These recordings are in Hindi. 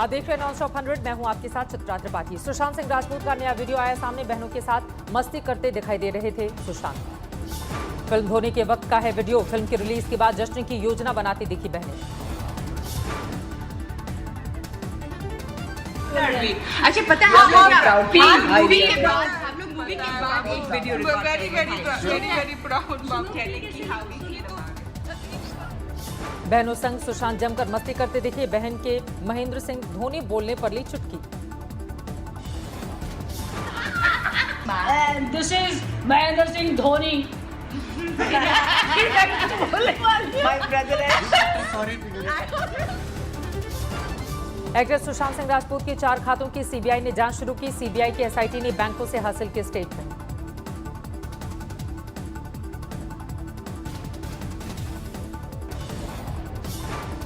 आप देख रहे हैं नॉन स्टॉप 100। मैं हूं आपके साथ चित्रा त्रिपाठी। सुशांत सिंह राजपूत का नया वीडियो आया सामने। बहनों के साथ मस्ती करते दिखाई दे रहे थे सुशांत। फिल्म धोनी के वक्त का है वीडियो। फिल्म की रिलीज के बाद जश्न की योजना बनाती दिखी बहनें। अच्छा पता है हम मूवी के बाद हम लोग मूवी के बाद एक video record very proud mom telling की हाउ वी फील अबाउट बहनों संग सुशांत जमकर मस्ती करते दिखे। बहन के महेंद्र सिंह धोनी बोलने पर ली चुटकी। This is Mahendra Singh Dhoni. My brother actor Sushant Singh Rajput के 4 खातों की सीबीआई ने जांच शुरू की। सीबीआई की एसआईटी ने बैंकों से हासिल की स्टेटमेंट।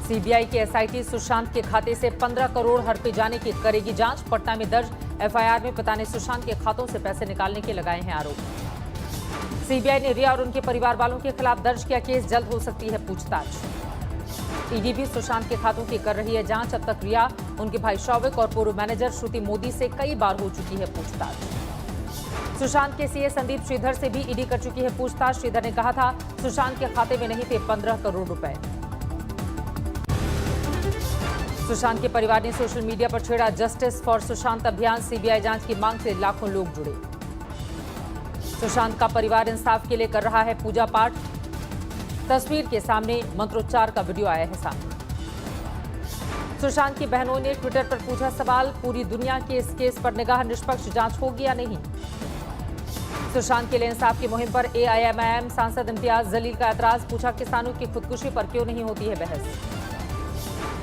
सीबीआई की एसआईटी सुशांत के खाते से 15 करोड़ हड़पे जाने की करेगी जांच। पटना में दर्ज एफआईआर में पता नहीं सुशांत के खातों से पैसे निकालने के लगाए हैं आरोप। सीबीआई ने रिया और उनके परिवार वालों के खिलाफ दर्ज किया केस। जल्द हो सकती है पूछताछ। ईडी भी सुशांत के खातों की कर रही है जांच। अब तक रिया, उनके भाई शौविक और पूर्व मैनेजर श्रुति मोदी से कई बार हो चुकी है पूछताछ। सुशांत के सीए संदीप श्रीधर से भी ईडी कर चुकी है पूछताछ। श्रीधर ने कहा था सुशांत के खाते में नहीं थे 15 करोड़ रुपए। सुशांत के परिवार ने सोशल मीडिया पर छेड़ा जस्टिस फॉर सुशांत अभियान। सीबीआई जांच की मांग से लाखों लोग जुड़े। सुशांत का परिवार इंसाफ के लिए कर रहा है पूजा पाठ। तस्वीर के सामने मंत्रोच्चार का वीडियो आया है सामने। सुशांत की बहनों ने ट्विटर पर पूछा सवाल, पूरी दुनिया के इस केस पर निगाह, निष्पक्ष जांच होगी या नहीं। सुशांत के लिए इंसाफ की मुहिम पर एआईएमआईएम सांसद इम्तियाज जलील का एतराज। पूछा किसानों की खुदकुशी पर क्यों नहीं होती है बहस।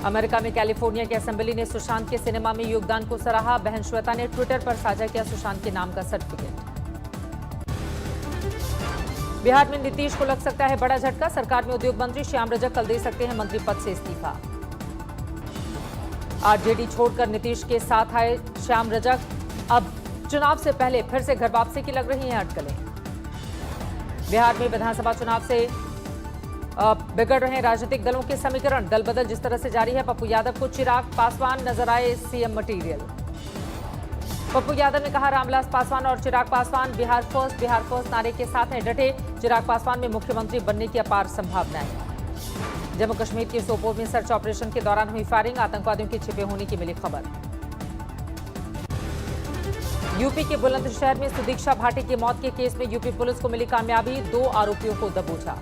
अमेरिका में कैलिफोर्निया की असेंबली ने सुशांत के सिनेमा में योगदान को सराहा। बहन श्वेता ने ट्विटर पर साझा किया सुशांत के नाम का सर्टिफिकेट। बिहार में नीतीश को लग सकता है बड़ा झटका। सरकार में उद्योग मंत्री श्याम रजक कल दे सकते हैं मंत्री पद से इस्तीफा। आरजेडी छोड़कर नीतीश के साथ आए श्याम रजक। अब चुनाव से पहले फिर से घर वापसी की लग रही हैं अटकलें। बिहार में विधानसभा चुनाव से बिगड़ रहे राजनीतिक दलों के समीकरण। दल बदल जिस तरह से जारी है, पप्पू यादव को चिराग पासवान नजर आए सीएम मटीरियल। पप्पू यादव ने कहा रामविलास पासवान और चिराग पासवान बिहार फर्स्ट नारे के साथ हैं डटे। चिराग पासवान में मुख्यमंत्री बनने की अपार संभावनाएं। जम्मू कश्मीर के सोपोर में सर्च ऑपरेशन के दौरान हुई फायरिंग। आतंकवादियों के छिपे होने की मिली खबर। यूपी के बुलंदशहर में सुदीक्षा भाटी की मौत के केस में यूपी पुलिस को मिली कामयाबी। 2 आरोपियों को दबोचा।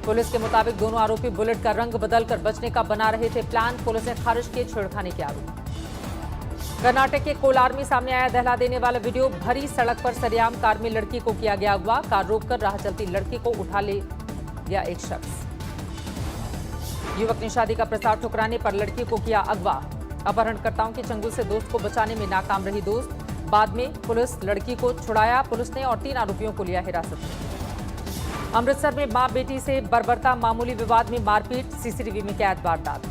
पुलिस के मुताबिक दोनों आरोपी बुलेट का रंग बदलकर बचने का बना रहे थे प्लान। पुलिस ने खारिज किए छेड़खानी के आरोप। कर्नाटक के कोलार में सामने आया दहला देने वाला वीडियो। भरी सड़क पर सरेआम कार में लड़की को किया गया अगवा। कार रोककर राह चलती लड़की को उठा ले गया एक शख्स। युवक ने शादी का प्रस्ताव ठुकराने पर लड़की को किया अगवा। अपहरणकर्ताओं के चंगुल से दोस्त को बचाने में नाकाम रही दोस्त। बाद में पुलिस लड़की को छुड़ाया। पुलिस ने और 3 आरोपियों को लिया हिरासत में। अमृतसर में मां बेटी से बर्बरता, मामूली विवाद में मारपीट। सीसीटीवी में कैद वारदात।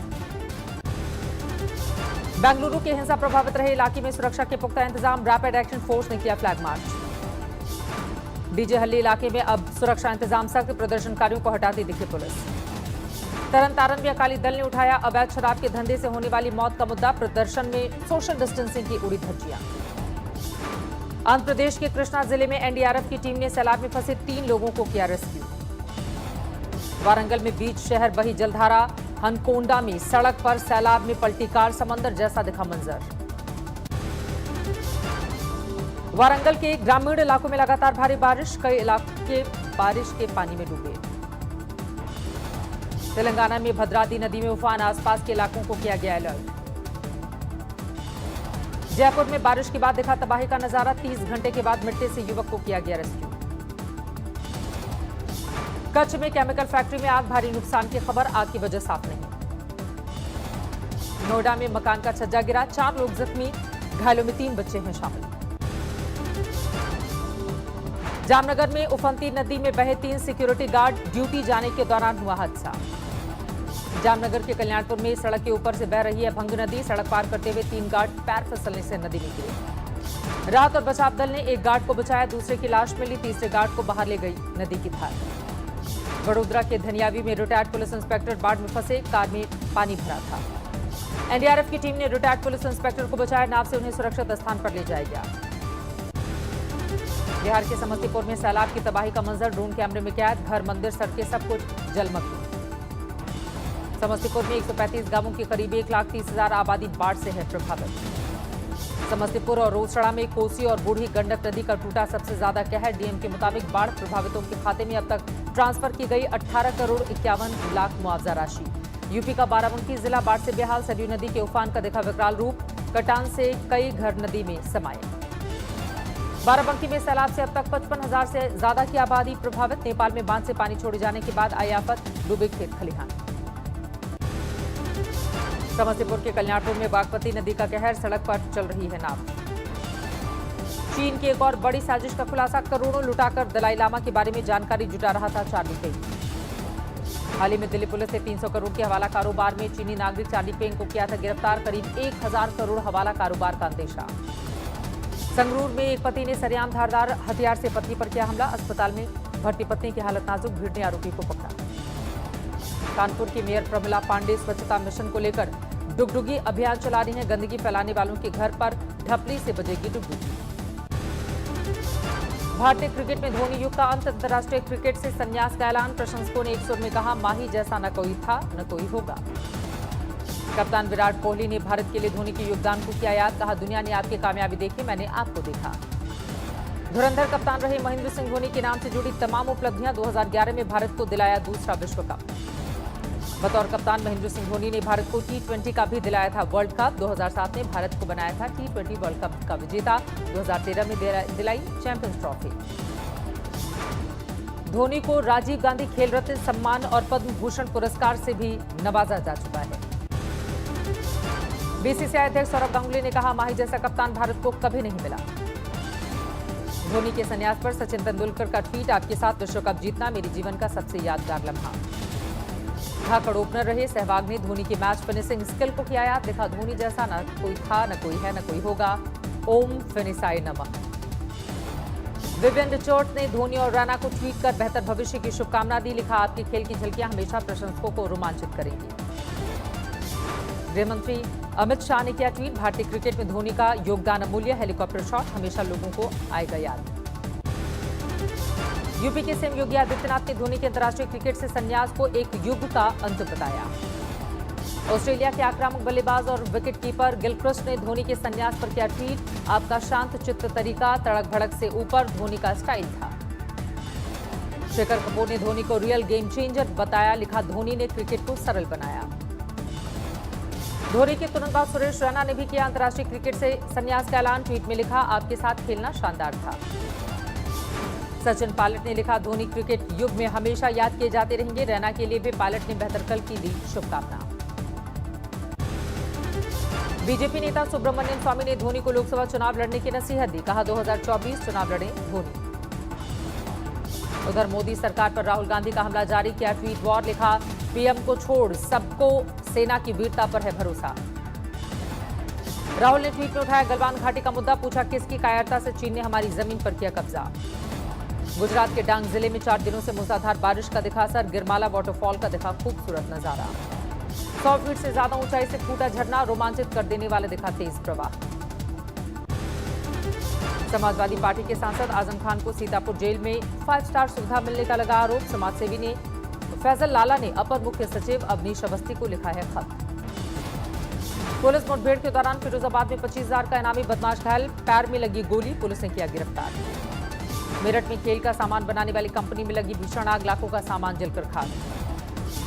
बेंगलुरु के हिंसा प्रभावित रहे इलाके में सुरक्षा के पुख्ता इंतजाम। रैपिड एक्शन फोर्स ने किया फ्लैग मार्च। डीजे हल्ली इलाके में अब सुरक्षा इंतजाम सख्त। प्रदर्शनकारियों को हटाती दिखी पुलिस। तरनतारन में अकाली दल ने उठाया अवैध शराब के धंधे से होने वाली मौत का मुद्दा। प्रदर्शन में सोशल डिस्टेंसिंग की उड़ी धज्जियां। आंध्र प्रदेश के कृष्णा जिले में एनडीआरएफ की टीम ने सैलाब में फंसे 3 लोगों को किया रेस्क्यू। वारंगल में बीच शहर बही जलधारा। हनकोंडा में सड़क पर सैलाब में पलटी कार। समंदर जैसा दिखा मंजर। वारंगल के ग्रामीण इलाकों में लगातार भारी बारिश। कई इलाके बारिश के पानी में डूबे। तेलंगाना में भद्रादी नदी में उफान। आसपास के इलाकों को किया गया अलर्ट। जयपुर में बारिश के बाद दिखा तबाही का नजारा। 30 घंटे के बाद मिट्टी से युवक को किया गया रेस्क्यू। कच्छ में केमिकल फैक्ट्री में आग, भारी नुकसान की खबर। आग की वजह साफ नहीं। नोएडा में मकान का छज्जा गिरा। 4 लोग जख्मी। घायलों में 3 बच्चे हैं शामिल। जामनगर में उफनती नदी में बहे 3 सिक्योरिटी गार्ड। ड्यूटी जाने के दौरान हुआ हादसा। जामनगर के कल्याणपुर में सड़क के ऊपर से बह रही है भंग नदी। सड़क पार करते हुए 3 गार्ड पैर फिसलने से नदी में गिरे। राहत और बचाव दल ने एक गार्ड को बचाया। दूसरे की लाश मिली। तीसरे गार्ड को बाहर ले गई नदी की धार। वडोदरा के धनियावी में रिटायर्ड पुलिस इंस्पेक्टर बाढ़ में फंसे। कार में पानी भरा था। एनडीआरएफ की टीम ने रिटायर्ड पुलिस इंस्पेक्टर को बचाया, नाव से उन्हें सुरक्षित स्थान पर ले जाया गया। बिहार के समस्तीपुर में सैलाब की तबाही का मंजर ड्रोन कैमरे में कैद, घर, मंदिर, सड़कें सब कुछ जलमग्न। समस्तीपुर में 135 गांवों की करीब 1,30,000 आबादी बाढ़ से है प्रभावित। समस्तीपुर और रोसड़ा में कोसी और बूढ़ी गंडक नदी का टूटा सबसे ज्यादा कहर। डीएम के मुताबिक बाढ़ प्रभावितों के खाते में अब तक ट्रांसफर की गई 18 करोड़ 51 लाख मुआवजा राशि। यूपी का बाराबंकी जिला बाढ़ से बेहाल, सरयू नदी के उफान का दिखा विकराल रूप, कटान से कई घर नदी में समाये। बाराबंकी में सैलाब से अब तक 55,000 से ज्यादा की आबादी प्रभावित। नेपाल में बांध से पानी छोड़े जाने के बाद आई आफत, डूबे खेत खलिहान। समस्तीपुर के कल्याणपुर में बागमती नदी का कहर, सड़क पर चल रही है नाव। चीन की एक और बड़ी साजिश का खुलासा, करोड़ों लुटाकर दलाई लामा के बारे में जानकारी जुटा रहा था चार्ली पेंग। हाल ही में दिल्ली पुलिस ने 300 करोड़ के हवाला कारोबार में चीनी नागरिक चार्ली पेंग को किया था गिरफ्तार। करीब 1,000 करोड़ हवाला कारोबार का अंदेशा। संगरूर में एक पति ने सरेआम धारदार हथियार से पत्नी पर किया हमला, अस्पताल में भर्ती पत्नी की हालत नाजुक, भीड़ ने आरोपी को पकड़ा। कानपुर की मेयर प्रमिला पांडे स्वच्छता मिशन को लेकर डुगडुगी अभियान चला रही हैं, गंदगी फैलाने वालों के घर पर ढपली से बजेगी डुगडुगी। भारतीय क्रिकेट में धोनी युग का अंत, अंतर्राष्ट्रीय क्रिकेट से संन्यास का ऐलान। प्रशंसकों ने एक सुर में कहा, माही जैसा न कोई था न कोई होगा। कप्तान विराट कोहली ने भारत के लिए धोनी के योगदान को किया याद, कहा दुनिया ने आपकी कामयाबी देखी, मैंने आपको देखा। धुरंधर कप्तान रहे महेंद्र सिंह धोनी के नाम से जुड़ी तमाम उपलब्धियां, 2011 में भारत को दिलाया दूसरा विश्व कप। बतौर कप्तान महेंद्र सिंह धोनी ने भारत को T20 का भी दिलाया था वर्ल्ड कप। 2007 में भारत को बनाया था T20 वर्ल्ड कप का विजेता, 2013 में दिलाई चैंपियंस ट्रॉफी। धोनी को राजीव गांधी खेल रत्न सम्मान और पद्म भूषण पुरस्कार से भी नवाजा जा चुका है। बीसीसीआई अध्यक्ष सौरव गांगुली ने कहा, माही जैसा कप्तान भारत को कभी नहीं मिला। धोनी के संन्यास पर सचिन तेंदुलकर का ट्वीट, आपके साथ विश्व कप जीतना मेरे जीवन का सबसे यादगार लम्हा। धाकड़ ओपनर रहे सहवाग ने धोनी के मैच फिनिशिंग स्किल को किया याद, देखा धोनी जैसा न कोई था, न कोई है, न कोई होगा। ओम फिनिशाय नमः। विवियन रिचर्ड्स ने धोनी और रैना को ट्वीट कर बेहतर भविष्य की शुभकामना दी, लिखा आपके खेल की झलकियां हमेशा प्रशंसकों को रोमांचित करेंगी। गृहमंत्री अमित शाह ने किया ट्वीट, भारतीय क्रिकेट में धोनी का योगदान अमूल्य, हेलीकॉप्टर शॉट हमेशा लोगों को आएगा याद। यूपी के सीएम योगी आदित्यनाथ ने धोनी के अंतर्राष्ट्रीय क्रिकेट से संन्यास को एक युग का अंत बताया। ऑस्ट्रेलिया के आक्रामक बल्लेबाज और विकेटकीपर गिलक्रिस्ट ने धोनी के संन्यास पर किया ट्वीट, आपका शांत चित्त तरीका तड़क भड़क से ऊपर धोनी का स्टाइल था। शेखर कपूर ने धोनी को रियल गेम चेंजर बताया, लिखा धोनी ने क्रिकेट को सरल बनाया। धोनी के तुरंत बाद सुरेश रैना ने भी किया अंतर्राष्ट्रीय क्रिकेट से संन्यास का ऐलान, ट्वीट में लिखा आपके साथ खेलना शानदार था। सचिन पायलट ने लिखा, धोनी क्रिकेट युग में हमेशा याद किए जाते रहेंगे। रैना के लिए भी पायलट ने बेहतर कल की दी शुभकामना। बीजेपी नेता सुब्रमण्यम स्वामी ने धोनी को लोकसभा चुनाव लड़ने की नसीहत दी, कहा 2024 चुनाव लड़ें धोनी। उधर मोदी सरकार पर राहुल गांधी का हमला जारी, किया ट्वीट वॉर, लिखा पीएम को छोड़ सबको सेना की वीरता पर है भरोसा। राहुल ने ट्वीट में उठाया गलवान घाटी का मुद्दा, पूछा किसकी कायरता से चीन ने हमारी जमीन पर किया कब्जा। गुजरात के डांग जिले में 4 दिनों से मूसलाधार बारिश का दिखा असर, गिरमाला वाटरफॉल का दिखा खूबसूरत नजारा। 100 फीट से ज्यादा ऊंचाई से फूटा झरना, रोमांचित कर देने वाला दिखा तेज प्रवाह। समाजवादी पार्टी के सांसद आजम खान को सीतापुर जेल में 5 स्टार सुविधा मिलने का लगा आरोप, समाजसेवी ने फैजल लाला ने अपर मुख्य सचिव अवनीश अवस्थी को लिखा है खत। पुलिस मुठभेड़ के दौरान फिरोजाबाद में 25,000 का इनामी बदमाश घायल, पैर में लगी गोली, पुलिस ने किया गिरफ्तार। मेरठ में खेल का सामान बनाने वाली कंपनी में लगी भीषण आग, लाखों का सामान जलकर खाक।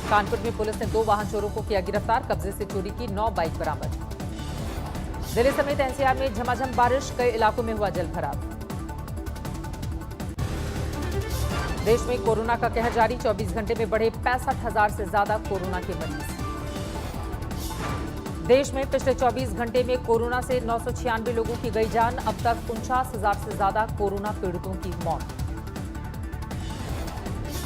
कानपुर में पुलिस ने 2 वाहन चोरों को किया गिरफ्तार, कब्जे से चोरी की 9 बाइक बरामद। दिल्ली समेत एनसीआर में झमाझम बारिश, कई इलाकों में हुआ जलभराव। देश में कोरोना का कहर जारी, 24 घंटे में बढ़े 65,000 से ज्यादा कोरोना के मरीज। देश में पिछले 24 घंटे में कोरोना से 996 लोगों की गई जान, अब तक 49,000 से ज्यादा कोरोना पीड़ितों की मौत।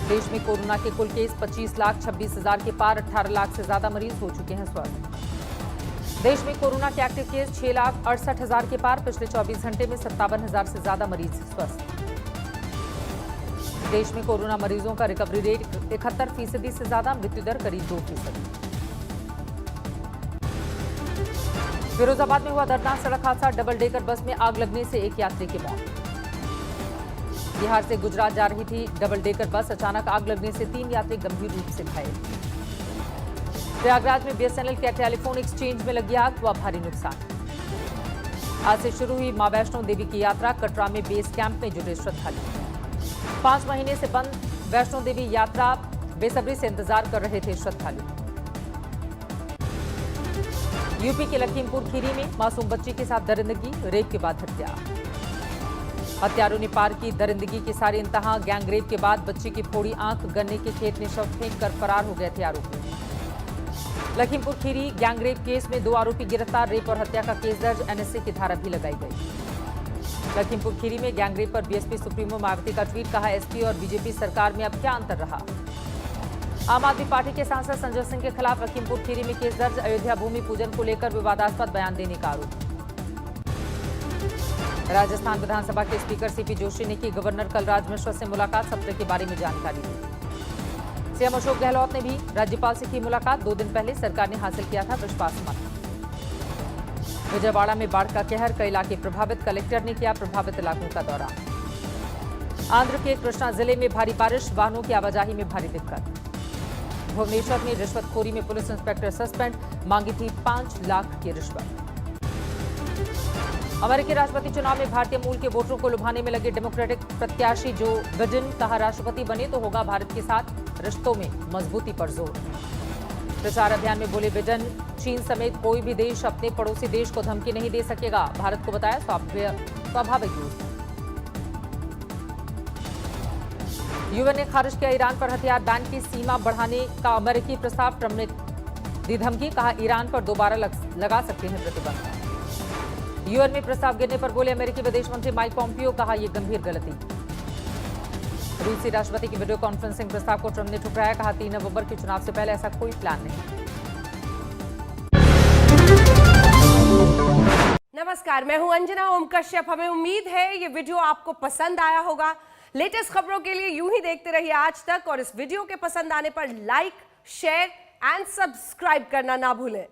देश में कोरोना के कुल केस 25,26,000 के पार, 18 लाख से ज्यादा मरीज हो चुके हैं स्वस्थ। देश में कोरोना के एक्टिव केस 6,68,000 के पार, पिछले 24 घंटे में 57,000 से ज्यादा मरीज स्वस्थ। देश में कोरोना मरीजों का रिकवरी रेट 71% से ज्यादा, मृत्यु दर करीब 2%। फिरोजाबाद में हुआ दर्दनाक सड़क हादसा, डबल डेकर बस में आग लगने से एक यात्री की मौत। बिहार से गुजरात जा रही थी डबल डेकर बस, अचानक आग लगने से 3 यात्री गंभीर रूप से घायल। प्रयागराज में बीएसएनएल के टेलीफोन एक्सचेंज में लगी आग, हुआ भारी नुकसान। आज से शुरू हुई मां वैष्णो देवी की यात्रा, कटरा में बेस कैंप में जुटे श्रद्धालु। 5 महीने से बंद वैष्णो देवी यात्रा, बेसब्री से इंतजार कर रहे थे श्रद्धालु। यूपी के लखीमपुर खीरी में मासूम बच्ची के साथ दरिंदगी, रेप के बाद हत्या। हत्यारों ने पार की दरिंदगी की सारी इंतहा, गैंगरेप के बाद बच्ची की फोड़ी आंख, गन्ने के खेत में शव फेंक कर फरार हो गए थे आरोपी। लखीमपुर खीरी गैंगरेप केस में 2 आरोपी गिरफ्तार, रेप और हत्या का केस दर्ज, एनएसए की धारा भी लगाई गई। लखीमपुर खीरी में गैंगरेप पर बीएसपी सुप्रीमो मायावती का ट्वीट, कहा एसपी और बीजेपी सरकार में अब क्या अंतर रहा। आम आदमी पार्टी के सांसद संजय सिंह के खिलाफ लखीमपुर खीरी में केस दर्ज, अयोध्या भूमि पूजन को लेकर विवादास्पद बयान देने का आरोप। राजस्थान विधानसभा के स्पीकर सीपी जोशी ने की गवर्नर कलराज मिश्र से मुलाकात, सत्र के बारे में जानकारी दी। सीएम अशोक गहलोत ने भी राज्यपाल से की मुलाकात, 2 दिन पहले सरकार ने हासिल किया था विश्वास मत। विजयवाड़ा में बाढ़ का कहर, कई इलाके प्रभावित, कलेक्टर ने किया प्रभावित इलाकों का दौरा। आंध्र के कृष्णा जिले में भारी बारिश, वाहनों की आवाजाही में भारी दिक्कत। भुवनेश्वर में रिश्वतखोरी में पुलिस इंस्पेक्टर सस्पेंड, मांगी थी 5 लाख की रिश्वत। अमेरिकी राष्ट्रपति चुनाव में भारतीय मूल के वोटरों को लुभाने में लगे डेमोक्रेटिक प्रत्याशी जो बिडेन, कहा राष्ट्रपति बने तो होगा भारत के साथ रिश्तों में मजबूती पर जोर। प्रचार अभियान में बोले बिडेन, चीन समेत कोई भी देश अपने पड़ोसी देश को धमकी नहीं दे सकेगा, भारत को बताया स्वाभाविक युद्ध। यूएन ने खारिज किया ईरान पर हथियार बैन की सीमा बढ़ाने का अमेरिकी प्रस्ताव, ट्रंप ने दी धमकी, कहा ईरान पर दोबारा लगा सकते हैं प्रतिबंध। यूएन में प्रस्ताव गिरने पर बोले अमेरिकी विदेश मंत्री माइक पॉम्पियो, कहा यह गंभीर गलती। रूसी राष्ट्रपति की वीडियो कॉन्फ्रेंसिंग प्रस्ताव को ट्रंप ने ठुकराया, कहा 3 नवंबर के चुनाव से पहले ऐसा कोई प्लान नहीं। नमस्कार, मैं हूं अंजना ओम कश्यप। हमें उम्मीद है ये वीडियो आपको पसंद आया होगा। लेटेस्ट खबरों के लिए यूं ही देखते रहिए आज तक, और इस वीडियो के पसंद आने पर लाइक, शेयर एंड सब्सक्राइब करना ना भूलें।